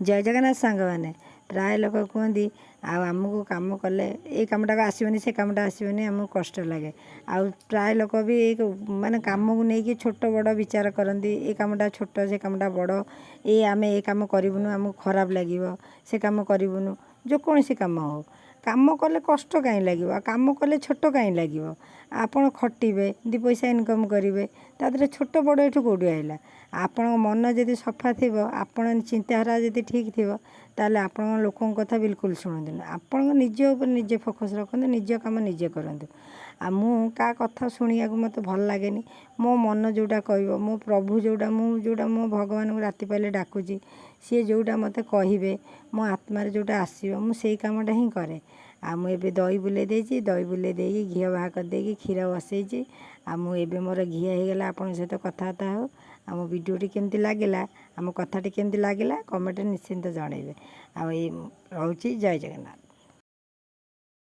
जय जगन्नाथ सांग मैंने प्राय लोक कहती आमको कम कले ये कमटा आसबनी से कमटा आसबनी आमको कष्ट लगे आ प्राय लोक भी माने कम को लेकिन छोट बड़ विचार करती ये कमटा छोट से कमटा बड़ ये आम ये कम करूँ आमको खराब लगे से कम करूँ जो कौन सी कम हो काम कले कष्ट कहीं लगे कम कले छोट कहीं लगे आपण खटिबे दी पैसा इनकम करेंगे तादरे छोट बड़ ये कौटी आइला आपण मन जदि सफा थी आपण चिंताधारा जदि ठीक थी ताले आपण लोकों कथा बिल्कुल शुणुन आपण निज उपर निजे फोकस रखते निज कम निजे करतु आ मु का कथा शुणा मत भल लगे मो मन जोटा कह मो प्रभु जोटा मो भगवान को राति पाइले डाकुची सी जोटा मत कहे मो आत्मार जोटा आसो मुझे कमटा ही कै आ मुझे दही बुले दही बुले घी बाहा कर क्षीर बसई आ मुझे मोर घी होगला आपण सहित कथबार्ता हो आम भिडियोटी केमती लगिला आम कथाटी केमती लगिला कमेंट निश्चिंत जनइबे आ रोचे जय जगन्नाथ।